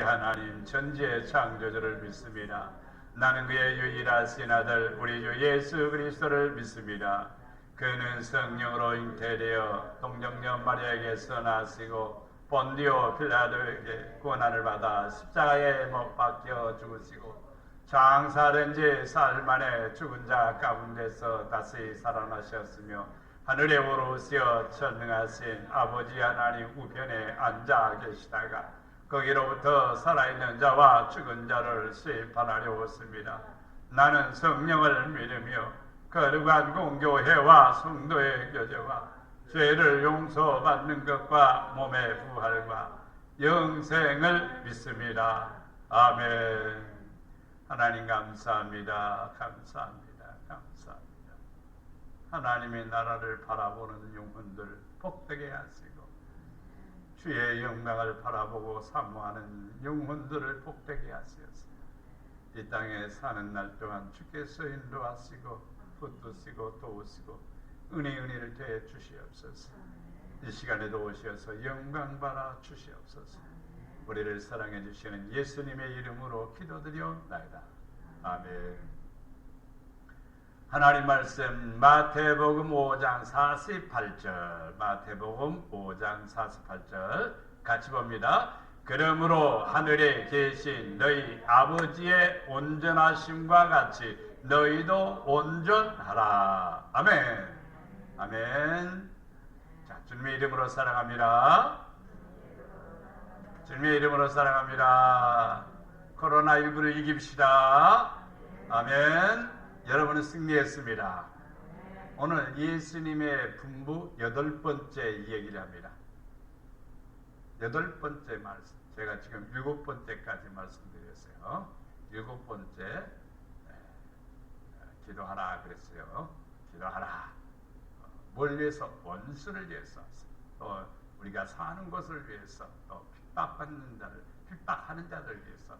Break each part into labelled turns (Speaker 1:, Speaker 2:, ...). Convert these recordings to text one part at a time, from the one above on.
Speaker 1: 하나님 천지의 창조주를 믿습니다. 나는 그의 유일하신 아들 우리 주 예수 그리스도를 믿습니다. 그는 성령으로 잉태되어 동정녀 마리아에게서 나시고 본디오 빌라도에게 고난을 받아 십자가에 못 박혀 죽으시고 장사된 지 사흘 만에 죽은 자 가운데서 다시 살아나셨으며 하늘에 오르시어 전능하신 아버지 하나님 우편에 앉아 계시다가 거기로부터 살아있는 자와 죽은 자를 심판하려 오십니다. 나는 성령을 믿으며 거룩한 공교회와 성도의 교제와 죄를 용서받는 것과 몸의 부활과 영생을 믿습니다. 아멘. 하나님 감사합니다. 감사합니다. 감사합니다. 하나님의 나라를 바라보는 영혼들 복되게 하시고 주의 영광을 바라보고 사모하는 영혼들을 복되게 하시옵소서. 이 땅에 사는 날 동안 주께서 인도하시고 붙드시고 도우시고 은혜를 더해 주시옵소서. 이 시간에도 오셔서 영광 받아 주시옵소서. 우리를 사랑해 주시는 예수님의 이름으로 기도드리옵나이다. 아멘. 하나님 말씀 마태복음 5장 48절 마태복음 5장 48절 같이 봅니다. 그러므로 하늘에 계신 너희 아버지의 온전하심과 같이 너희도 온전하라. 아멘. 아멘. 자, 주님의 이름으로 사랑합니다. 주님의 이름으로 사랑합니다. 코로나19를 이깁시다. 아멘. 여러분은 승리했습니다. 오늘 예수님의 분부 8번째 얘기를 합니다. 8번째 말씀. 제가 지금 7번째까지 말씀드렸어요. 7번째 기도하라 그랬어요. 기도하라. 뭘 위해서? 원수를 위해서, 또 우리가 사는 것을 위해서, 또 핍박받는 자를, 핍박하는 자들 위해서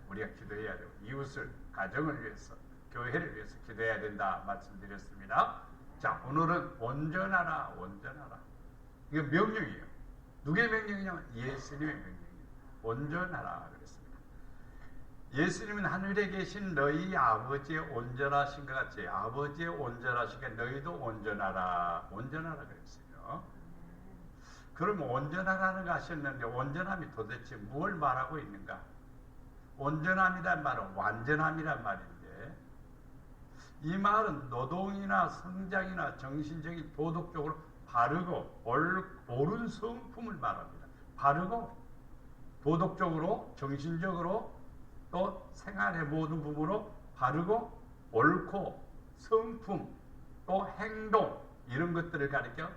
Speaker 1: 우리가 기도해야 되고, 이웃을, 가정을 위해서, 교회를 위해서 기도해야 된다 말씀드렸습니다. 자, 오늘은 온전하라, 온전하라. 이거 명령이에요. 누구의 명령이냐면 예수님의 명령이에요. 온전하라 그랬습니다. 예수님은 하늘에 계신 너희 아버지의 온전하신 것 같이 아버지의 온전하신 게 너희도 온전하라, 온전하라 그랬어요. 그럼 온전하라는 거 하셨는데 온전함이 도대체 뭘 말하고 있는가? 온전함이란 말은 완전함이란 말인데, 이 말은 노동이나 성장이나 정신적인 도덕적으로 바르고 옳은 성품을 말합니다. 바르고 도덕적으로 정신적으로 또 생활의 모든 부분으로 바르고 옳고 성품 또 행동 이런 것들을 가리켜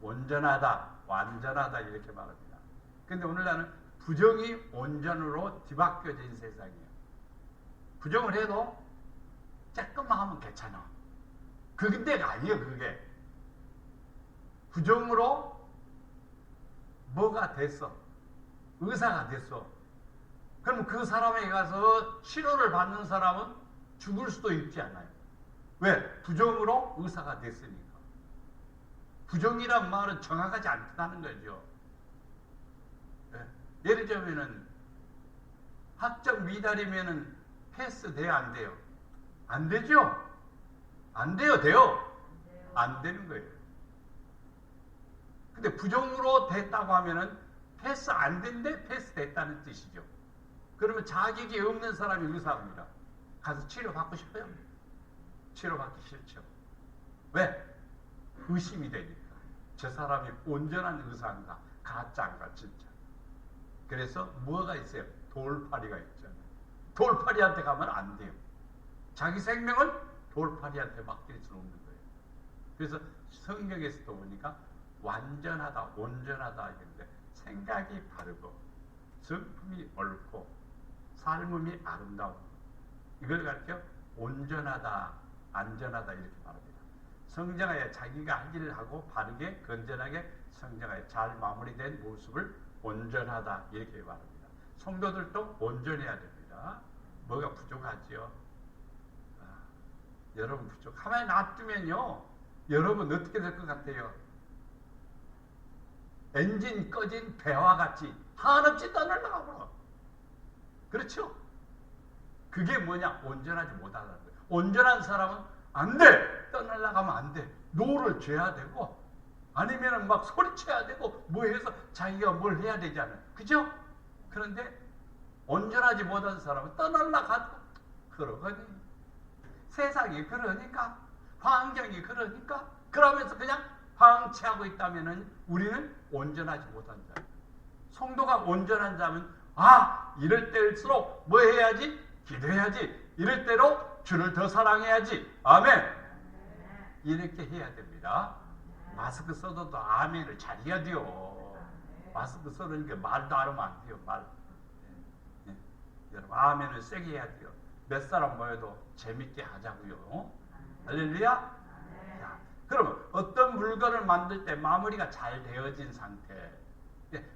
Speaker 1: 온전하다, 완전하다 이렇게 말합니다. 근데 오늘날은 부정이 온전으로 뒤바뀌어진 세상이에요. 부정을 해도 조금만 하면 괜찮아. 그게가 아니에요. 그게 부정으로 뭐가 됐어, 의사가 됐어. 그럼 그 사람에게 가서 치료를 받는 사람은 죽을 수도 있지 않아요? 왜? 부정으로 의사가 됐으니까. 부정이란 말은 정확하지 않다는 거죠. 네. 예를 들면은 학점 미달이면은 패스 돼요, 안 돼요? 안 되죠? 안 돼요, 돼요? 안 되는 거예요. 근데 부정으로 됐다고 하면은 패스 안 된데 패스 됐다는 뜻이죠. 그러면 자격이 없는 사람이 의사입니다. 가서 치료받고 싶어요? 치료받기 싫죠. 왜? 의심이 되니까. 저 사람이 온전한 의사인가? 가짜인가? 진짜. 그래서 뭐가 있어요? 돌팔이가 있잖아요. 돌팔이한테 가면 안 돼요. 자기 생명을 돌팔이한테 맡길 수는 없는 거예요. 그래서 성경에서도 보니까 완전하다, 온전하다 이런데 생각이 바르고 성품이 옳고 삶음이 아름다운 이걸 가르쳐 온전하다, 안전하다 이렇게 말합니다. 성장하여 자기가 할 일을 하고 바르게 건전하게 성장하여 잘 마무리된 모습을 온전하다 이렇게 말합니다. 성도들도 온전해야 됩니다. 뭐가 부족하지요? 여러분 부족. 가만히 놔두면요, 여러분 어떻게 될 것 같아요? 엔진 꺼진 배와 같이 한없이 떠날라가버려. 그렇죠? 그게 뭐냐? 온전하지 못하다는 거예요. 온전한 사람은 안 돼! 떠나려고 하면 안 돼. 노를 줘야 되고, 아니면 막 소리쳐야 되고, 뭐 해서 자기가 뭘 해야 되잖아요. 그죠? 그런데 온전하지 못한 사람은 떠나려고 하고, 그러거니. 세상이 그러니까, 환경이 그러니까, 그러면서 그냥 방치하고 있다면 우리는 온전하지 못한 자. 성도가 온전한 자면, 이럴 때일수록 뭐 해야지? 기도해야지. 이럴 때로 주를 더 사랑해야지. 아멘. 이렇게 해야 됩니다. 마스크 써도 아멘을 잘 해야 돼요. 마스크 써는 게 말도 안 하면 안 돼요. 말. 네. 여러분 아멘을 세게 해야 돼요. 몇 사람 모여도 재밌게 하자고요. 할렐루야. 자, 그러면 어떤 물건을 만들 때 마무리가 잘 되어진 상태.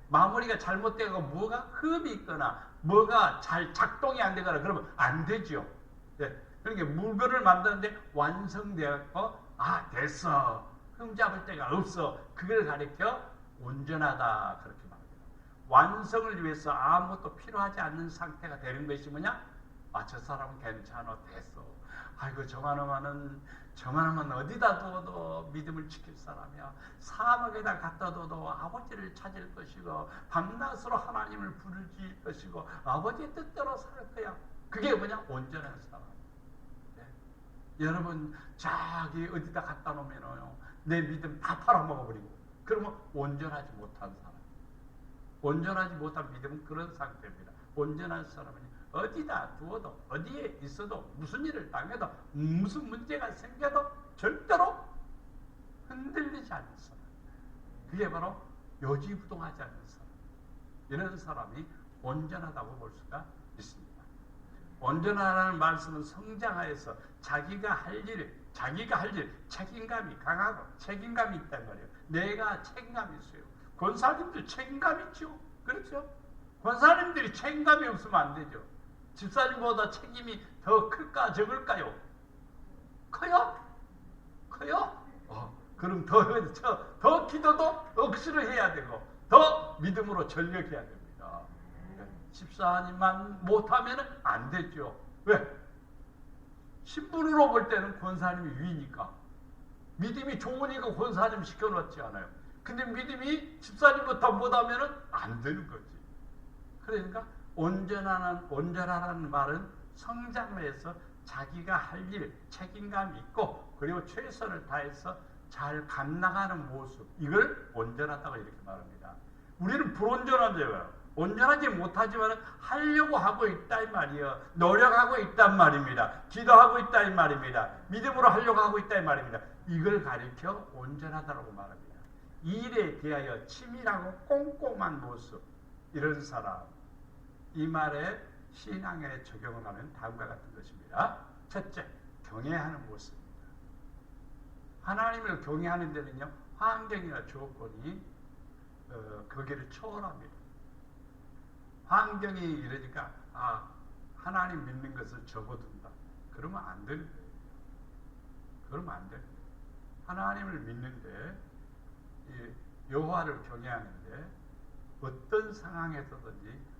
Speaker 1: 마무리가 잘못되고 뭐가 흠이 있거나 뭐가 잘 작동이 안 되거나 그러면 안 되죠. 그러니까 물건을 만드는데 완성되었고 됐어. 흠잡을 데가 없어. 그걸 가리켜 온전하다 그렇게 말합니다. 완성을 위해서 아무것도 필요하지 않는 상태가 되는 것이 뭐냐? 저 사람은 괜찮아. 됐어. 아이고 저만하면 어디다 둬도 믿음을 지킬 사람이야. 사막에다 갖다 둬도 아버지를 찾을 것이고 밤낮으로 하나님을 부르실 것이고 아버지의 뜻대로 살 거야. 그게 뭐냐? 온전한 사람. 네. 여러분 저기 어디다 갖다 놓으면요 내 믿음 다 팔아먹어버리고 그러면 온전하지 못한 사람. 온전하지 못한 믿음은 그런 상태입니다. 온전한 사람은 어디다 두어도 어디에 있어도 무슨 일을 당해도 무슨 문제가 생겨도 절대로 흔들리지 않는 사람. 그게 바로 요지부동하지 않는 사람. 이런 사람이 온전하다고 볼 수가 있습니다. 온전하다는 말씀은 성장하여서 자기가 할 일 책임감이 강하고 책임감이 있단 말이에요. 내가 책임감이 있어요. 권사님들 책임감 있죠. 그렇죠? 권사님들이 책임감이 없으면 안 되죠. 집사님보다 책임이 더 클까 적을까요? 커요? 그럼 더 기도도 억지로 해야 되고 더 믿음으로 전력해야 됩니다. 집사님만 못하면 안 되죠. 왜? 신분으로 볼 때는 권사님이 위니까. 믿음이 좋으니까 권사님 시켜놓지 않아요. 근데 믿음이 집사님보다 못하면 안 되는 거지. 그러니까 온전하라는 말은 성장해서 자기가 할 일, 책임감이 있고 그리고 최선을 다해서 잘 감당하는 모습, 이걸 온전하다고 이렇게 말합니다. 우리는 불온전한 자예요. 온전하지 못하지만 하려고 하고 있다 이 말이에요. 노력하고 있단 말입니다. 기도하고 있다 이 말입니다. 믿음으로 하려고 하고 있다 이 말입니다. 이걸 가리켜 온전하다고 말합니다. 일에 대하여 치밀하고 꼼꼼한 모습, 이런 사람. 이 말에 신앙에 적용을 하면 다음과 같은 것입니다. 첫째, 경외하는 모습입니다. 하나님을 경외하는 데는요, 환경이나 조건이 거기를 초월합니다. 환경이 이러니까 하나님 믿는 것을 접어둔다. 그러면 안 되는 거예요. 그러면 안 되는 거예요. 하나님을 믿는데 여호와를 경외하는데 어떤 상황에서든지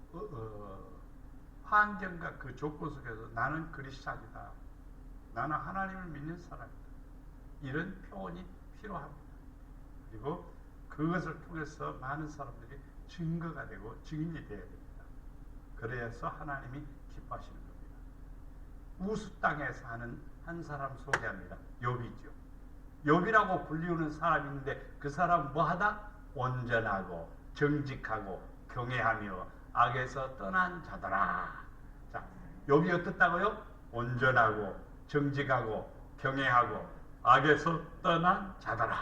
Speaker 1: 환경과 그 조건 속에서 나는 그리스도이다. 나는 하나님을 믿는 사람이다. 이런 표현이 필요합니다. 그리고 그것을 통해서 많은 사람들이 증거가 되고 증인이 되어야 됩니다. 그래서 하나님이 기뻐하시는 겁니다. 우수 땅에 사는 한 사람 소개합니다. 욥이죠. 욥이라고 불리우는 사람이 있는데 그 사람은 뭐하다? 온전하고 정직하고 경외하며 악에서 떠난 자더라. 자, 욥이 어떻다고요? 온전하고 정직하고 경외하고 악에서 떠난 자더라.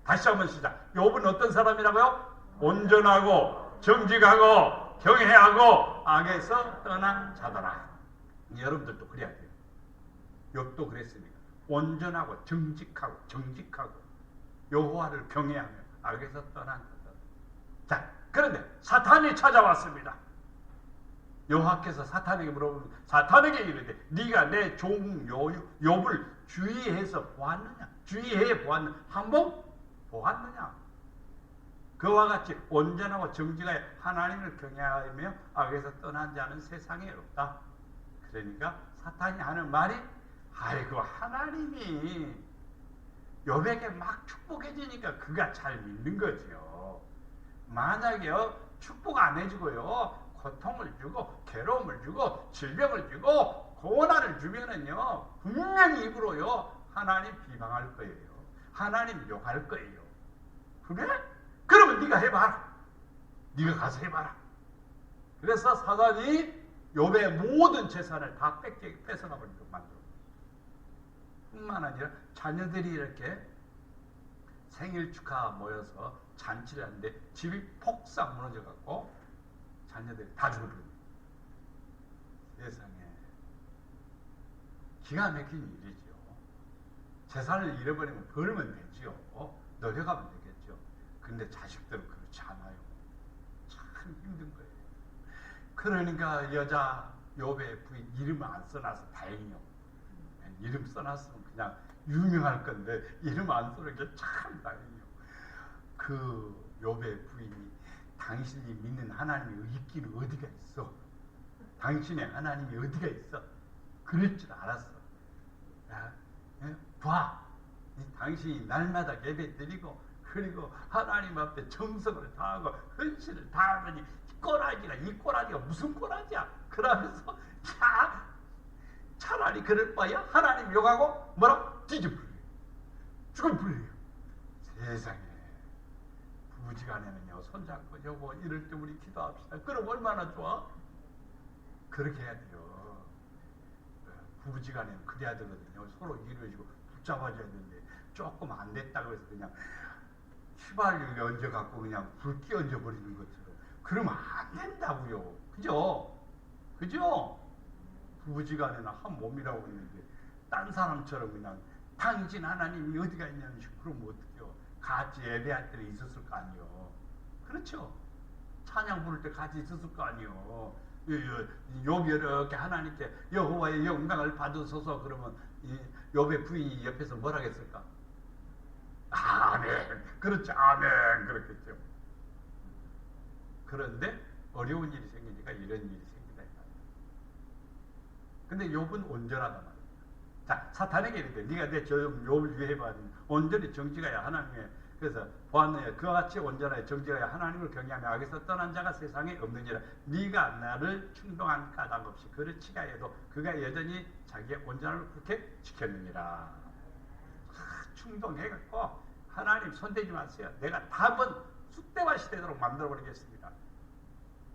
Speaker 1: 다시 한번 시작. 욥은 어떤 사람이라고요? 온전하고 정직하고 경외하고 악에서 떠난 자더라. 여러분들도 그래야 돼요. 욥도 그랬으니까. 온전하고 정직하고 여호와를 경외하며 악에서 떠난 자더라. 자, 그런데 사탄이 찾아왔습니다. 여호와께서 사탄에게 물어보면 사탄에게 이르되 네가 내 종 욥을 주의해서 보았느냐? 주의해 보았느냐? 한번 보았느냐? 그와 같이 온전하고 정직하여 하나님을 경외하며 악에서 떠난 자는 세상에 없다. 그러니까 사탄이 하는 말이 아이고 하나님이 욥에게 막 축복해주니까 그가 잘 믿는 거죠. 만약에 축복 안 해주고요 고통을 주고 괴로움을 주고 질병을 주고 고난을 주면은요 분명히 입으로요 하나님 비방할 거예요. 하나님 욕할 거예요. 그래? 그러면 네가 해봐라. 네가 가서 해봐라. 그래서 사단이 욥의 모든 재산을 다 뺏어가 버리도록 만들어. 뿐만 아니라 자녀들이 이렇게 생일 축하 모여서 잔치를 하는데 집이 폭삭 무너져 갖고 자녀들이 다 죽어버립니다. 세상에 기가 막힌 일이죠. 재산을 잃어버리면 벌면 되지요. 노력하면 되겠죠. 근데 자식들은 그렇지 않아요. 참 힘든 거예요. 그러니까 여자 욥의 부인 이름을 안 써놔서 다행이요. 이름 써놨으면 그냥 유명할 건데 이름 안 써놓은 게 참 다행이요. 그 욥의 부인이 당신이 믿는 하나님의 있기는 어디가 있어? 당신의 하나님이 어디가 있어? 그럴 줄 알았어. 야, 봐. 당신이 날마다 예배 드리고 그리고 하나님 앞에 정성을 다하고 헌신을 다하더니 이 꼬라지가 무슨 꼬라지야? 그러면서 차라리 그럴 바야 하나님 욕하고 뭐라? 뒤집어버려요. 죽어버려요. 세상에 부부지간에는요 손잡고 여보 이럴 때 우리 기도합시다. 그럼 얼마나 좋아? 그렇게 해야 돼요. 부부지간에는 그래야 되거든요. 서로 이루어지고 붙잡아줘야 되는데 조금 안 됐다고 해서 그냥 휘발유 얹어갖고 그냥 불 끼얹어 버리는 것처럼 그러면 안 된다고요. 그죠? 그죠? 부부지간에는 한 몸이라고 있는데 딴 사람처럼 그냥 당신 하나님이 어디가 있냐는 식으로 그러면 어떡해요? 같이 예배할 때는 있었을 거 아니에요. 그렇죠? 찬양 부를 때 같이 있었을 거 아니에요. 욥이 이렇게 하나님께 여호와의 영광을 받으소서 그러면 욥의 부인이 옆에서 뭐라 했을까? 아멘. 그렇죠. 아멘. 그렇겠죠. 그런데 어려운 일이 생기니까 이런 일이 생기다. 근데 욥은 온전하단 말이에요. 자, 사탄에게 이르되 네가 내 욥을 위해봐는 온전히 정직하여 하나님의 그래서 보았느냐 그와 같이 온전하여 정직하여 하나님을 경외하며 악에서 떠난 자가 세상에 없느니라. 네가 나를 충동한 까닭 없이 그를 치가해도 그가 여전히 자기의 온전함을 그렇게 지켰느니라. 충동해갖고 하나님 손대지 마세요. 내가 답은 쑥대밭이 되도록 만들어버리겠습니다.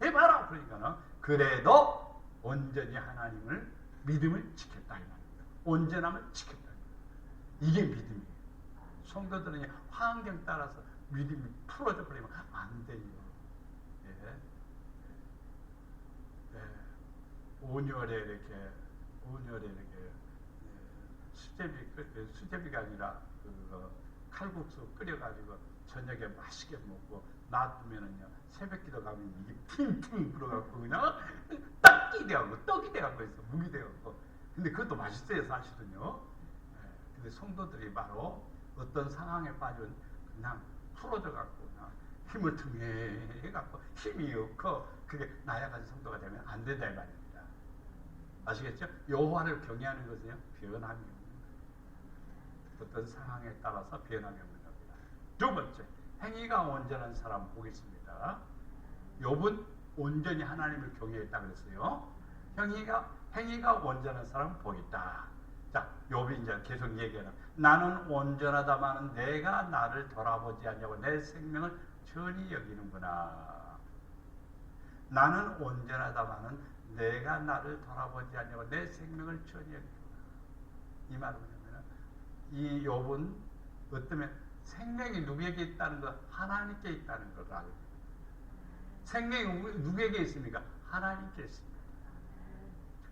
Speaker 1: 해봐라. 그러니까는 그래도 온전히 하나님을 믿음을 지켰다 이 말입니다. 온전함을 지켰다. 이게 믿음이에요. 성도들은 환경 따라서 믿음이 풀어져 버리면 안 돼요. 예. 예. 온열에 이렇게 수제비가 아니라 칼국수 끓여가지고 저녁에 맛있게 먹고 놔두면은요 새벽기도 가면 이게 핑핑 불어갖고 그냥 떡이 돼갖고 있어. 묵이 돼갖고. 근데 그것도 맛있어요 사실은요. 근데 성도들이 바로 어떤 상황에 빠지면 그냥 풀어져갖고 그냥 힘을 퉁해 해갖고 힘이 없고 그게 나약한 성도가 되면 안 된다 이 말입니다. 아시겠죠? 여호와를 경외하는 것은요 변함이 없는 거예요. 어떤 상황에 따라서 변함이 없는 겁니다. 두 번째, 행위가 온전한 사람 보겠습니다. 욥은 온전히 하나님을 경외했다 그랬어요. 행위가 온전한 사람 보겠다. 자, 욥이 이제 계속 얘기하는 나는 온전하다마는 내가 나를 돌아보지 않냐고 내 생명을 전히 여기는구나. 나는 온전하다마는 내가 나를 돌아보지 않냐고 내 생명을 전히 여기는구나. 이 말은 뭐냐면 이 욥은 어쩌면 생명이 누구에게 있다는 것, 하나님께 있다는 것을 알고 있습니다. 생명이 누구에게 있습니까? 하나님께 있습니다.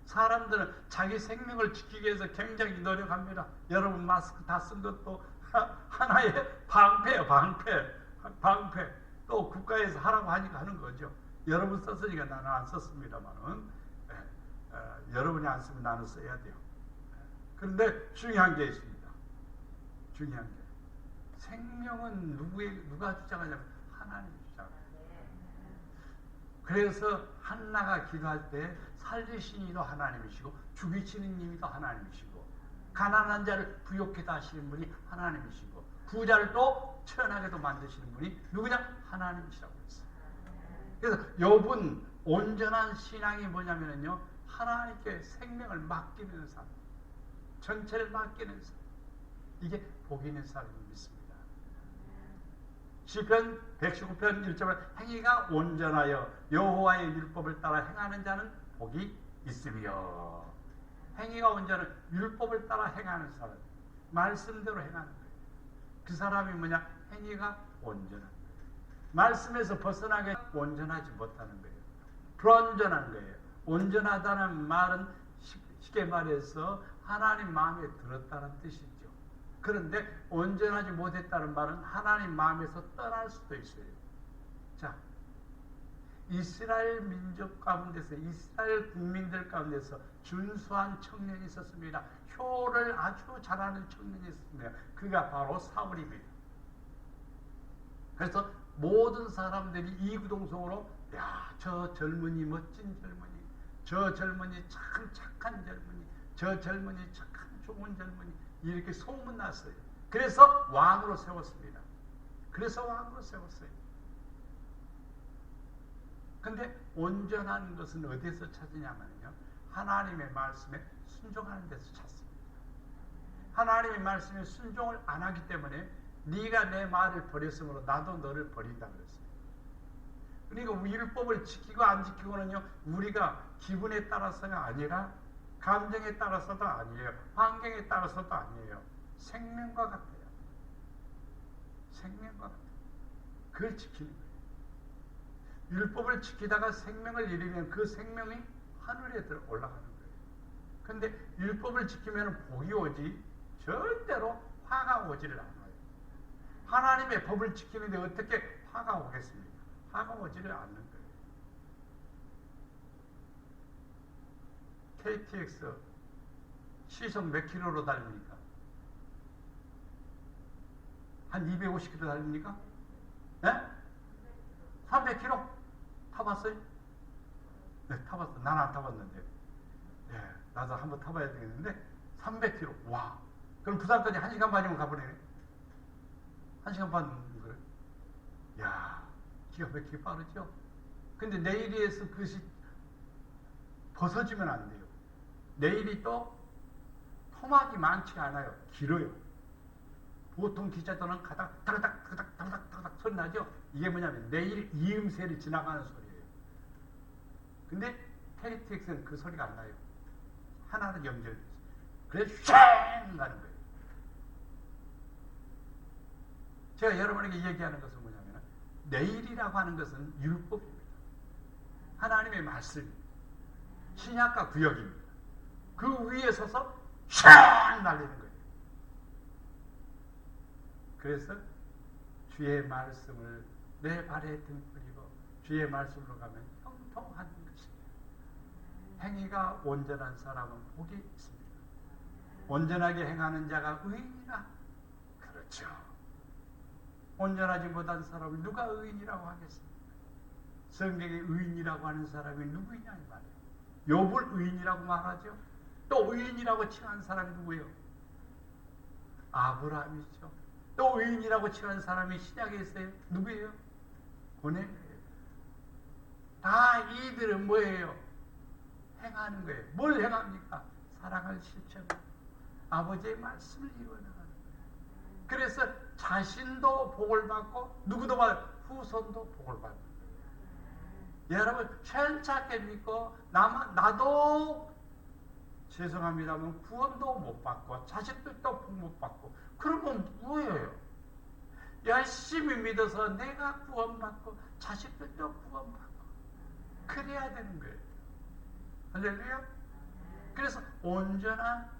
Speaker 1: 사람들은 자기 생명을 지키기 위해서 굉장히 노력합니다. 여러분 마스크 다 쓴 것도 하나의 방패예요. 방패. 또 국가에서 하라고 하니까 하는 거죠. 여러분 썼으니까 나는 안 썼습니다만은 여러분이 안 쓰면 나는 써야 돼요. 그런데 중요한 게 있습니다. 중요한 게 생명은 누가 주장하냐면 하나님이시라고. 그래서 한나가 기도할 때 살리신 이도 하나님이시고 죽이시는 이도 하나님이시고 가난한 자를 부욕하게 하시는 분이 하나님이시고 부자를 또 천하게도 만드시는 분이 누구냐? 하나님이시라고 했어요. 그래서 욥은 온전한 신앙이 뭐냐면요, 하나님께 생명을 맡기는 삶, 전체를 맡기는 삶, 이게 복 있는 삶을 믿습니다. 시편 119편 1절에 행위가 온전하여 여호와의 율법을 따라 행하는 자는 복이 있으며, 행위가 온전한 율법을 따라 행하는 사람, 말씀대로 행하는 거예요. 그 사람이 뭐냐? 행위가 온전한 거예요. 말씀에서 벗어나게 온전하지 못하는 거예요. 불완전한 거예요. 온전하다는 말은 쉽게 말해서 하나님 마음에 들었다는 뜻이죠. 그런데 온전하지 못했다는 말은 하나님 마음에서 떠날 수도 있어요. 자, 이스라엘 민족 가운데서, 이스라엘 국민들 가운데서 준수한 청년이 있었습니다. 효를 아주 잘하는 청년이 있었습니다. 그가 바로 사울입니다. 그래서 모든 사람들이 이구동성으로, 야, 저 젊은이 멋진 젊은이, 저 젊은이 참 착한 젊은이, 저 젊은이 착한 좋은 젊은이, 이렇게 소문났어요. 그래서 왕으로 세웠습니다. 그래서 왕으로 세웠어요. 근데 온전한 것은 어디서 찾으냐면요, 하나님의 말씀에 순종하는 데서 찾습니다. 하나님의 말씀에 순종을 안 하기 때문에 네가 내 말을 버렸으므로 나도 너를 버린다 그랬어요. 그러니까 율법을 지키고 안 지키고는요, 우리가 기분에 따라서가 아니라 감정에 따라서도 아니에요. 환경에 따라서도 아니에요. 생명과 같아요. 생명과 같아요. 그걸 지키는 거예요. 율법을 지키다가 생명을 잃으면 그 생명이 하늘에 올라가는 거예요. 그런데 율법을 지키면 복이 오지 절대로 화가 오지를 않아요. 하나님의 법을 지키는데 어떻게 화가 오겠습니까? 화가 오지를 않는 거예요. KTX 시속 몇 킬로로 달립니까? 한 250km 달립니까? 네? 300km? 타봤어요? 네, 타봤어. 난 안 타봤는데. 네, 나도 한번 타봐야 되겠는데 300km. 와. 그럼 부산까지 1시간 반이면 가버리네. 1시간 반 그래. 야, 기가 막히게 빠르죠? 근데 내일에서 그것이 벗어지면 안 돼요. 내일이 또 토막이 많지 않아요. 길어요. 보통 기차도는 가닥 타닥 타닥 타닥 타닥 소리 나죠? 이게 뭐냐면 내일 이음새를 지나가는 소리예요. 근데 KTX는 그 소리가 안 나요. 하나는 연결돼서. 그래서 쉥 가는 거예요. 제가 여러분에게 얘기하는 것은 뭐냐면, 내일이라고 하는 것은 율법입니다. 하나님의 말씀입니다. 신약과 구약입니다. 그 위에 서서 쉥 날리는 거예요. 그래서 주의 말씀을 내 발에 등불이고 주의 말씀으로 가면 형통한 것입니다. 행위가 온전한 사람은 복이 있습니다. 온전하게 행하는 자가 의인이라. 그렇죠. 온전하지 못한 사람을 누가 의인이라고 하겠습니까? 성경에 의인이라고 하는 사람이 누구이냐 이 말이에요. 욥을 의인이라고 말하죠. 또 의인이라고 칭한 사람이 누구예요? 아브라함이죠. 또 의인이라고 칭한 사람이 신약에 있어요. 누구예요? 고넬료예요. 다 이들은 뭐예요? 행하는 거예요. 뭘 행합니까? 사랑을 실천, 아버지의 말씀을 이루어나가는 거예요. 그래서 자신도 복을 받고 누구도 받고 후손도 복을 받는 거예요. 여러분 천착게 믿고 나도 죄송합니다만 구원도 못 받고 자식들도 복 못 받고 그러면 뭐예요? 열심히 믿어서 내가 구원받고 자식들도 구원받고 그래야 되는 거예요. 할렐루야. 그래서 온전한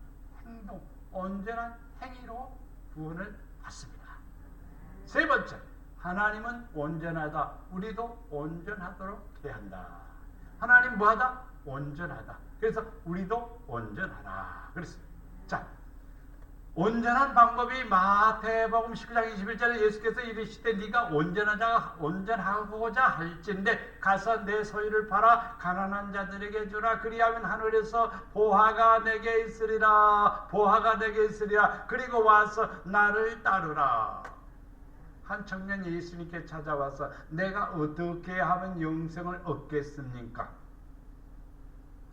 Speaker 1: 행동, 온전한 행위로 구원을 받습니다. 세 번째, 하나님은 온전하다. 우리도 온전하도록 해야 한다. 하나님 뭐하다? 온전하다. 그래서 우리도 온전하라. 그랬어요. 자, 온전한 방법이 마태복음 19장 21절에 예수께서 이르시되 네가 온전하고자 할진대 가서 내 소유를 팔아 가난한 자들에게 주라. 그리하면 하늘에서 보화가 내게 있으리라. 보화가 내게 있으리라. 그리고 와서 나를 따르라. 한 청년이 예수님께 찾아와서 내가 어떻게 하면 영생을 얻겠습니까?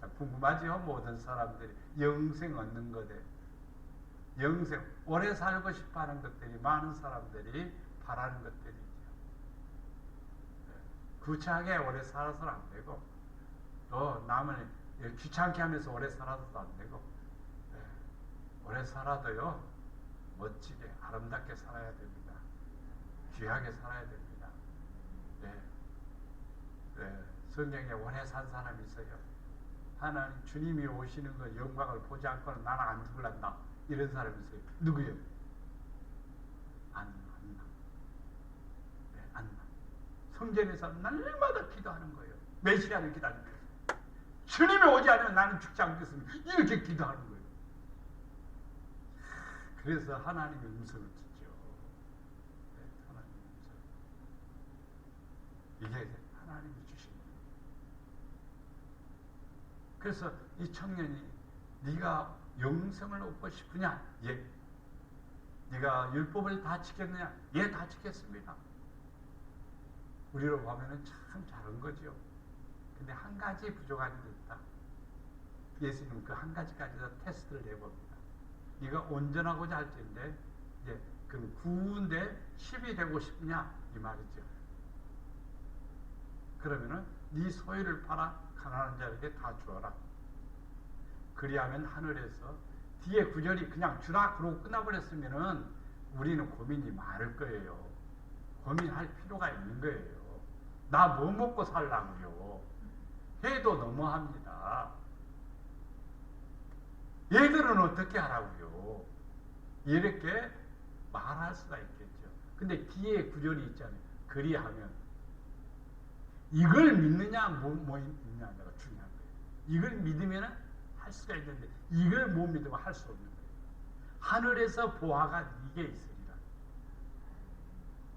Speaker 1: 자, 궁금하지요? 모든 사람들이 영생 얻는 거대. 영생, 오래 살고 싶어하는 것들이 많은 사람들이 바라는 것들이죠. 구차하게 오래 살아서는 안 되고, 또 남을 귀찮게 하면서 오래 살아서도 안 되고, 오래 살아도요 멋지게 아름답게 살아야 됩니다. 귀하게 살아야 됩니다. 성경에 오래 산 사람이 있어요. 하나님 주님이 오시는 그 영광을 보지 않고는 나는 안 죽을란다. 이런 사람이 있어요. 누구요? 안나. 성전에서 날마다 기도하는 거예요. 메시아를 기다리는 거예요. 주님이 오지 않으면 나는 죽지 않겠습니다. 이렇게 기도하는 거예요. 그래서 하나님의 음성을 듣죠. 하나님의 음성. 이게 하나님이 주신 거예요. 그래서 이 청년이 네가 영생을 얻고 싶으냐? 예. 네가 율법을 다 지켰느냐? 예, 다 지켰습니다. 우리로 보면은 참 잘한 거죠. 근데 한 가지 부족한 게 있다. 예수님은 그 한 가지까지도 테스트를 내봅니다. 네가 온전하고자 할 텐데, 그럼 9인데 10이 되고 싶냐? 이 말이죠. 그러면은 네 소유를 팔아 가난한 자에게 다 주어라. 그리하면 하늘에서 뒤에 구절이 그냥 주라 그러고 끝나버렸으면은 우리는 고민이 많을 거예요. 고민할 필요가 있는 거예요. 나 뭐 먹고 살라고요? 해도 너무합니다. 얘들은 어떻게 하라고요? 이렇게 말할 수가 있겠죠. 근데 뒤에 구절이 있잖아요. 그리하면 이걸 믿느냐 뭐 있느냐가 중요한 거예요. 이걸 믿으면 할 수가 있는데 이걸 못 믿으면 할 수 없는 거예요. 하늘에서 보화가 이게 있으리라.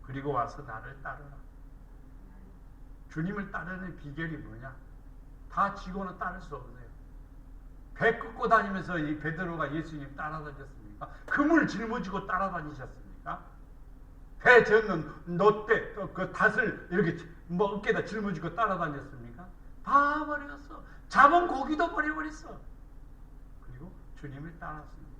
Speaker 1: 그리고 와서 나를 따르라. 주님을 따르는 비결이 뭐냐? 다 지고는 따를 수 없어요. 배 끄고 다니면서 이 베드로가 예수님 따라다녔습니까? 그물 짊어지고 따라다니셨습니까? 배 젓는 놋대 그 닷을 이렇게 어깨에다 짊어지고 따라다녔습니까? 다 버렸어. 잡은 고기도 버려버렸어. 그리고 주님을 따랐습니다.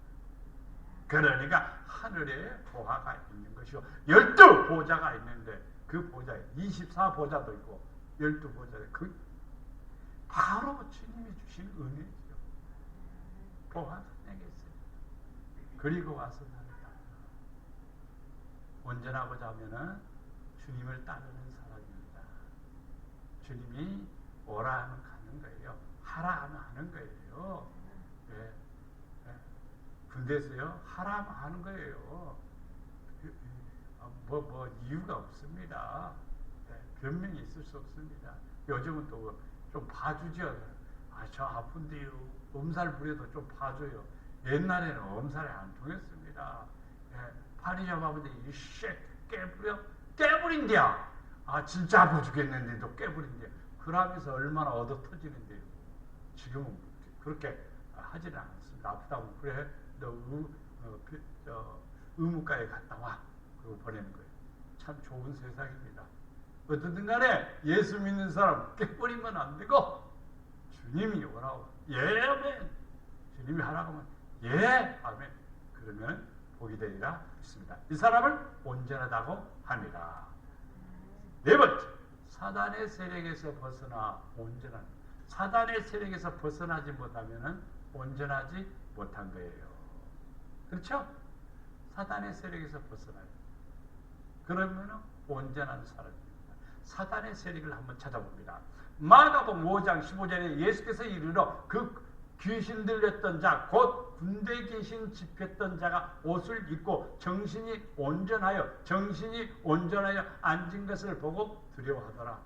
Speaker 1: 그러니까 하늘에 보화가 있는 것이고 12보좌가 있는데 그 보좌에 24보좌도 있고 12보좌에 그 바로 주님이 주신 은혜죠. 보화가 내게 있어요. 그리고 와서 나를 따르라. 온전하고자 하면은 주님을 따르는 사람입니다. 주님이 오라 하면 가는 거예요. 하라 하면 하는 거예요. 군대에서요 하라 하면 하는 거예요. 이유가 없습니다. 변명이 있을 수 없습니다. 요즘은 또 좀 봐주죠. 저 아픈데요. 엄살 부려도 좀 봐줘요. 옛날에는 엄살이 안 통했습니다. 팔이 좀 아픈데 이씨 깨부린대야. 진짜 아파 죽겠는데도 깨부린대요. 그러면서 얼마나 얻어 터지는데요. 지금은 그렇게 하지는 않습니다. 아프다고 그래 너 의무과에 갔다 와. 그거 보내는 거예요. 참 좋은 세상입니다. 어쨌든 간에 예수 믿는 사람 깨버리면 안 되고 주님이 오라고 예 아멘. 주님이 하라고 하면 예 아멘. 그러면 복이 되리라 했습니다. 이 사람을 온전하다고 합니다. 네 번째, 사단의 세력에서 벗어나 온전한. 사단의 세력에서 벗어나지 못하면 온전하지 못한 거예요. 그렇죠? 사단의 세력에서 벗어나요. 그러면 온전한 사람입니다. 사단의 세력을 한번 찾아봅니다. 마가복음 5장 15절에 예수께서 이르러 그 귀신 들렸던 자, 곧 군대 귀신 집혔던 자가 옷을 입고 정신이 온전하여 앉은 것을 보고 두려워하더라.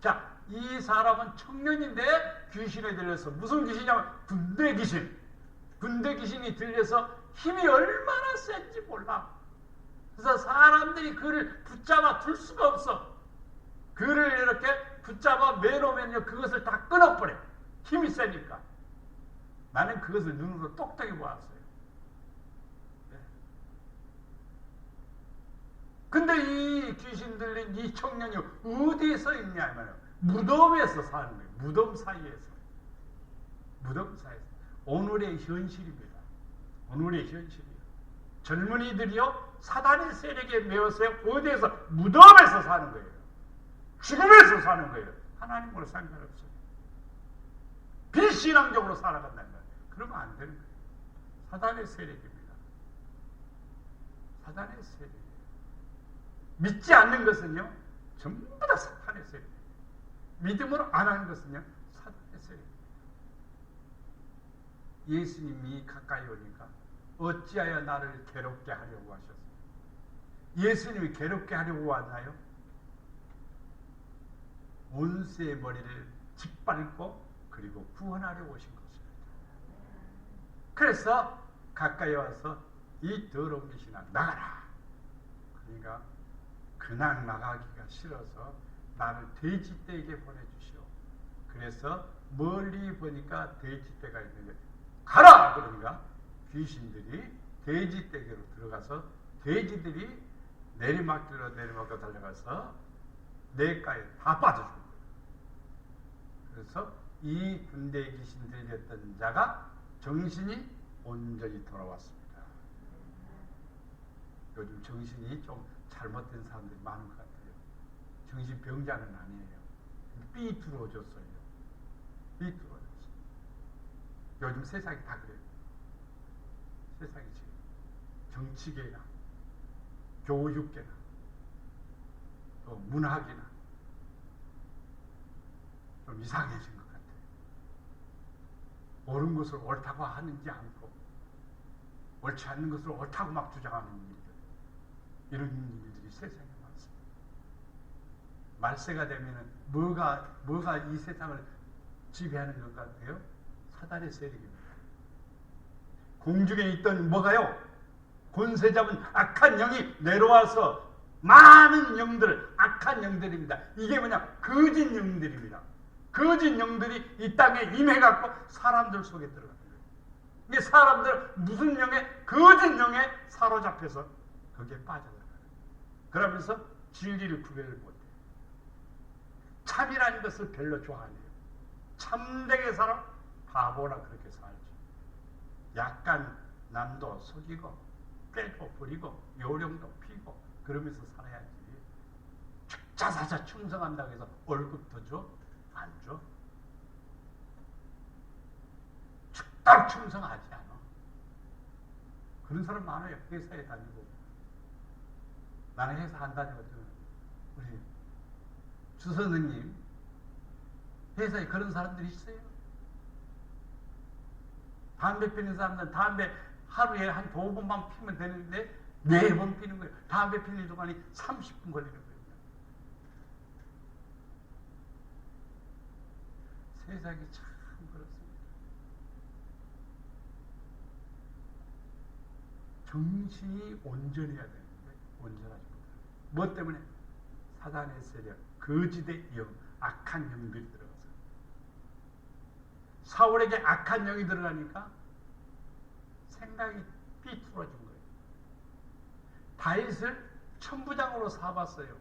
Speaker 1: 자, 이 사람은 청년인데 귀신에 들려서 무슨 귀신이냐면 군대 귀신. 군대 귀신이 들려서 힘이 얼마나 센지 몰라. 그래서 사람들이 그를 붙잡아 둘 수가 없어. 그를 이렇게 붙잡아 매놓으면요, 그것을 다 끊어버려. 힘이 세니까. 나는 그것을 눈으로 똑똑히 보았어요. 근데 이 귀신 들린 이 청년이 어디에서 있냐면 무덤에서 사는 거예요. 무덤 사이에서. 무덤 사이에서. 오늘의 현실입니다. 오늘의 현실이에요. 젊은이들이요, 사단의 세력에 매어서요, 어디에서? 무덤에서 사는 거예요. 죽음에서 사는 거예요. 하나님으로 상관없어요. 비신앙적으로 살아간다는 거예요. 그러면 안 되는 거예요. 사단의 세력입니다. 사단의 세력이에요. 믿지 않는 것은요, 전부 다 사탄의 세력이에요. 믿음으로 안 하는 것은요, 사탄의 세력이에요. 예수님이 가까이 오니까 어찌하여 나를 괴롭게 하려고 하셨어요? 예수님이 괴롭게 하려고 왔나요? 원수의 머리를 짓밟고 그리고 구원하려고 오신 것입니다. 그래서 가까이 와서 이 더러운 귀신아 나가라. 그러니까 그냥 나가기가 싫어서 나를 돼지떼에게 보내주시오. 그래서 멀리 보니까 돼지떼가 있는데 가라! 그러니까 귀신들이 돼지떼게로 들어가서 돼지들이 내리막길로 내리막길로 달려가서 냇가에 다 빠져 죽은 거예요. 그래서 이 군대 귀신 들렸던 자가 정신이 온전히 돌아왔습니다. 요즘 정신이 좀 잘못된 사람들이 많은 것 같아요. 정신병자는 아니에요. 삐뚤어졌어요. 삐뚤어졌어요. 요즘 세상이 다 그래요. 세상이 지금 정치계나 교육계나 또 문학이나 좀 이상해진 것 같아요. 옳은 것을 옳다고 하는지 않고 옳지 않는 것을 옳다고 막 주장하는 일들, 이런 일들이 세상에 많습니다. 말세가 되면은 뭐가 이 세상을 지배하는 것 같아요? 사단의 세력입니다. 공중에 있던 뭐가요? 권세 잡은 악한 영이 내려와서 많은 영들, 악한 영들입니다. 이게 뭐냐? 거짓 영들입니다. 거짓 영들이 이 땅에 임해갖고 사람들 속에 들어가는 거예요. 이게 사람들 무슨 영에? 거짓 영에 사로잡혀서 거기에 빠져들어가는 거예요. 그러면서 진리를 구별을 못해요. 참이라는 것을 별로 좋아 안 해요. 참되게 살아? 바보라 그렇게 살죠. 약간 남도 속이고 꾀도 부리고 요령도 피고 그러면서 살아야지. 자사자 충성한다고 해서 월급도 줘? 안 줘? 죽도록 충성하지 않아. 그런 사람 많아요. 회사에 다니고. 나는 회사 안 다니거든. 우리 주 선생님 회사에 그런 사람들이 있어요. 담배 피는 사람들은 담배 하루에 한 2번만 피면 되는데 4번 피는 거예요. 담배 피는 동안이 30분 걸리는 거예요. 세상이 참 그렇습니다. 정신이 온전해야 되는데 온전하지 못해요. 뭐 때문에? 사단의 세력, 거짓의 영, 악한 영들이 들어가서 사울에게 악한 영이 들어가니까 생각이 삐뚤어진 거예요. 다윗을 천부장으로 삼았어요.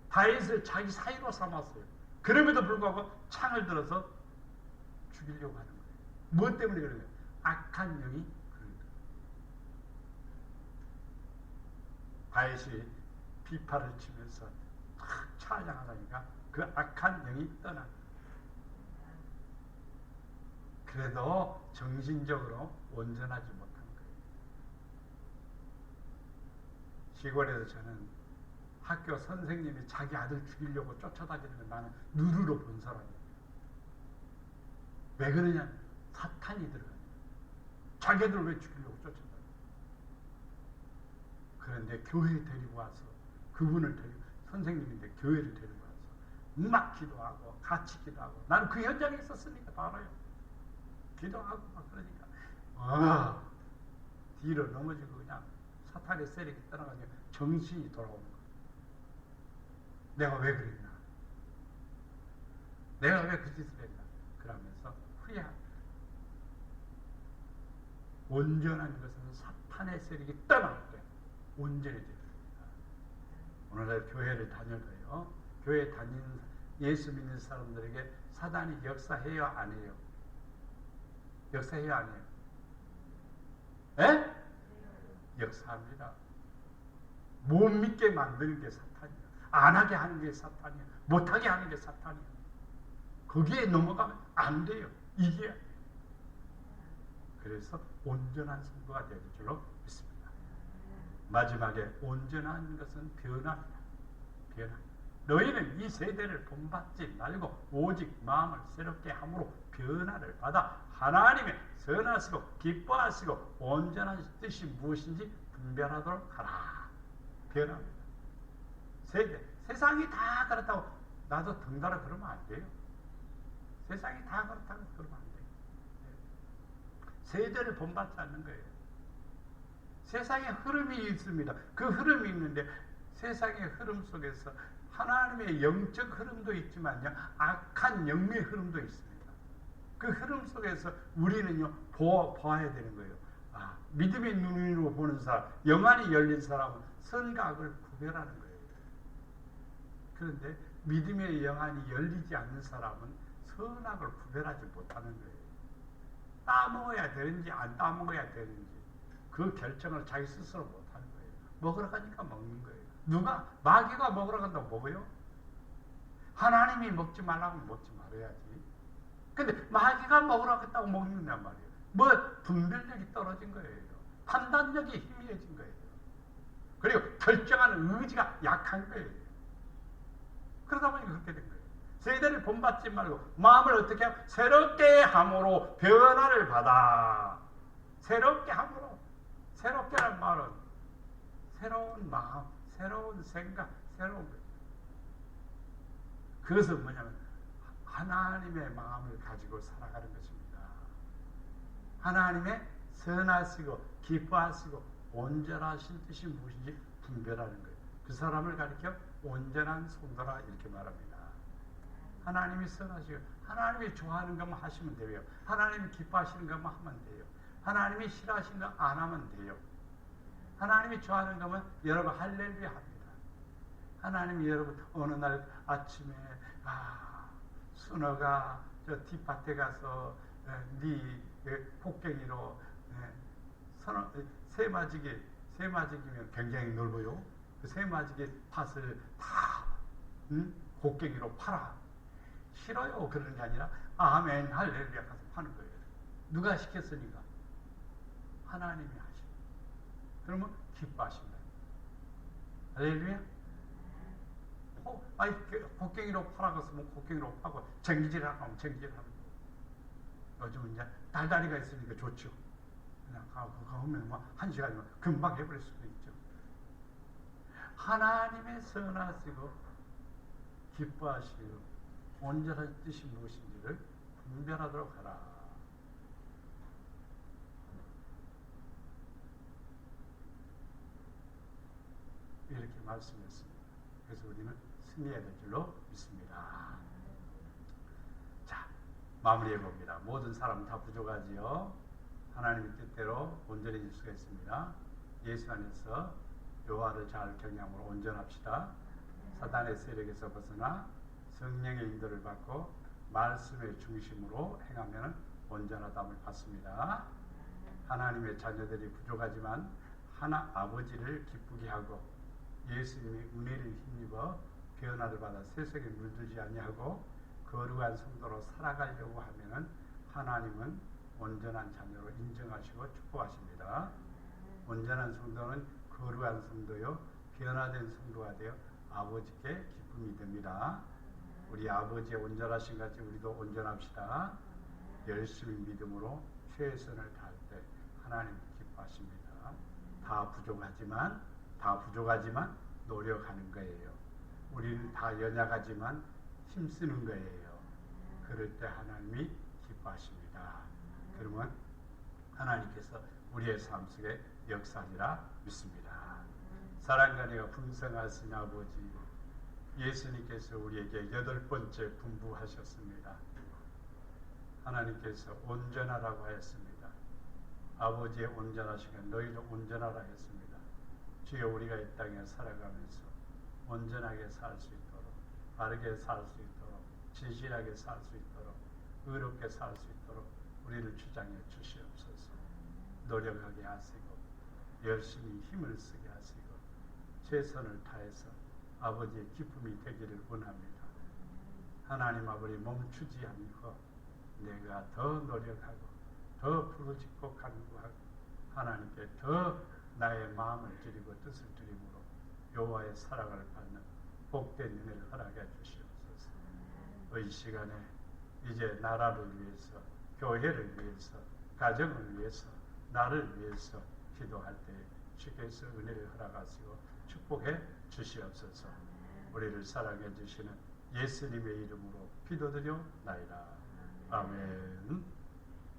Speaker 1: 다윗을 자기 사이로 삼았어요. 그럼에도 불구하고 창을 들어서 죽이려고 하는 거예요. 무엇 때문에 그러냐? 악한 영이 그런 거예요. 다윗이 비파를 치면서 탁 찬양하다니까 그 악한 영이 떠난 거예요. 그래도 정신적으로 온전하지 못한 거예요. 시골에서 저는 학교 선생님이 자기 아들 죽이려고 쫓아다니는 걸 나는 눈으로 본 사람이에요. 왜 그러냐? 사탄이 들어가요. 자기 아들을 왜 죽이려고 쫓아다니냐? 그런데 교회에 데리고 와서 그분을 데리고 선생님인데 교회를 데리고 와서 막 기도하고 같이 기도하고 나는 그 현장에 있었으니까 다 알아요. 기도하고 막 그러니까 뒤로 넘어지고 그냥 사탄의 세력이 떠나가지고 정신이 돌아오는 거예요. 내가 왜 그랬나? 내가 왜 그 짓을 했나? 그러면서 후회합니다. 온전한 것은 사탄의 세력이 떠날 때 온전해져야 됩니다. 오늘날 교회를 다녀도요, 교회 다니는 예수 믿는 사람들에게 사단이 역사해요, 안 해요? 역사해요, 안 해요? 에? 역사합니다. 못 믿게 만드는 게 사탄이야. 안 하게 하는 게 사탄이야. 못하게 하는 게 사탄이야. 거기에 넘어가면 안 돼요. 이겨야 돼요. 그래서 온전한 성도가 될 줄로 믿습니다. 마지막에 온전한 것은 변화입니다. 변화. 너희는 이 세대를 본받지 말고 오직 마음을 새롭게 함으로 변화를 받아 하나님의 선하시고 기뻐하시고 온전한 뜻이 무엇인지 분별하도록 하라. 변화입니다. 세상이 다 그렇다고 나도 덩달아 그러면 안 돼요. 세상이 다 그렇다고 그러면 안 돼요. 세대를 본받지 않는 거예요. 세상에 흐름이 있습니다. 그 흐름이 있는데 세상의 흐름 속에서 하나님의 영적 흐름도 있지만요, 악한 영의 흐름도 있습니다. 그 흐름 속에서 우리는요, 보아야 되는 거예요. 믿음의 눈으로 보는 사람, 영안이 열린 사람은 선과 악을 구별하는 거예요. 그런데 믿음의 영안이 열리지 않는 사람은 선악을 구별하지 못하는 거예요. 따먹어야 되는지 안 따먹어야 되는지 그 결정을 자기 스스로 못하는 거예요. 먹으러 가니까 먹는 거예요. 누가? 마귀가 먹으러 간다고 먹어요? 하나님이 먹지 말라고 먹지 말아야지. 근데 마귀가 먹으러 갔다고 먹는단 말이에요. 뭐 분별력이 떨어진 거예요. 판단력이 희미해진 거예요. 그리고 결정하는 의지가 약한 거예요. 그러다 보니 그렇게 된 거예요. 세대를 본받지 말고 마음을 어떻게 하고 새롭게 함으로 변화를 받아. 새롭게 함으로. 새롭게란 말은 새로운 마음, 새로운 생각, 새로운 거예요. 그것은 뭐냐면 하나님의 마음을 가지고 살아가는 것입니다. 하나님의 선하시고 기뻐하시고 온전하신 뜻이 무엇인지 분별하는 거예요. 그 사람을 가리켜 온전한 성도라 이렇게 말합니다. 하나님이 선하시고 하나님이 좋아하는 것만 하시면 돼요. 하나님이 기뻐하시는 것만 하면 돼요. 하나님이 싫어하시는 거 안 하면 돼요. 하나님이 좋아하는 것만 여러분 할렐루야 합니다. 하나님이 여러분 어느 날 아침에 순어가 저 뒷밭에 가서 네 곡괭이로 새마지기면 굉장히 넓어요. 그 새마지기 밭을 다 곡괭이로 팔아. 싫어요 그러는 게 아니라 아멘 할렐루야 가서 파는 거예요. 누가 시켰으니까? 하나님이 하시고. 그러면 기뻐하신다. 할렐루야. 곡괭이로 팔아갔으면 곡괭이로 파고 쟁기질하고 하면 쟁기질하는 거예요. 요즘은 이제 달다리가 있으니까 좋죠. 그냥 가면 뭐 1시간이면 금방 해버릴 수도 있죠. 하나님의 선하시고 기뻐하시고 온전한 뜻이 무엇인지를 분별하도록 하라. 이렇게 말씀했습니다. 그래서 우리는 승리해야 될 줄로 믿습니다. 자, 마무리해 봅니다. 모든 사람은 다 부족하지요. 하나님의 뜻대로 온전해질 수가 있습니다. 예수 안에서 여호와를 잘 경외함으로 온전합시다. 사단의 세력에서 벗어나 성령의 인도를 받고 말씀의 중심으로 행하면 온전하다함을 받습니다. 하나님의 자녀들이 부족하지만 아버지를 기쁘게 하고 예수님의 은혜를 힘입어 변화를 받아 세속에 물들지 아니하고 거룩한 성도로 살아가려고 하면 하나님은 온전한 자녀로 인정하시고 축복하십니다. 온전한 성도는 거룩한 성도요 변화된 성도가 되어 아버지께 기쁨이 됩니다. 우리 아버지의 온전하신 같이 우리도 온전합시다. 열심히 믿음으로 최선을 다할 때 하나님 기뻐하십니다. 다 부족하지만 노력하는 거예요. 우리는 다 연약하지만 힘쓰는 거예요. 그럴 때 하나님이 기뻐하십니다. 그러면 하나님께서 우리의 삶 속에 역사리라 믿습니다. 사랑과 은혜가 풍성하신 아버지, 예수님께서 우리에게 8번째 분부하셨습니다. 하나님께서 온전하라고 하였습니다. 아버지의 온전하시고 너희도 온전하라 했습니다. 주여, 우리가 이 땅에 살아가면서 온전하게 살 수 있도록, 바르게 살 수 있도록, 진실하게 살 수 있도록, 의롭게 살 수 있도록 우리를 주장해 주시옵소서. 노력하게 하시고 열심히 힘을 쓰게 하시고 최선을 다해서 아버지의 기쁨이 되기를 원합니다. 하나님 아버지, 멈추지 않고 내가 더 노력하고 더 부르짖고 간구하고 하나님께 더 나의 마음을 드리고 뜻을 드림으로 여호와의 사랑을 받는 복된 은혜를 허락해 주시옵소서. 이 시간에 이제 나라를 위해서, 교회를 위해서, 가정을 위해서, 나를 위해서 기도할 때 주께서 은혜를 허락하시고 축복해 주시옵소서. 우리를 사랑해 주시는 예수님의 이름으로 기도드려나이다. 아멘.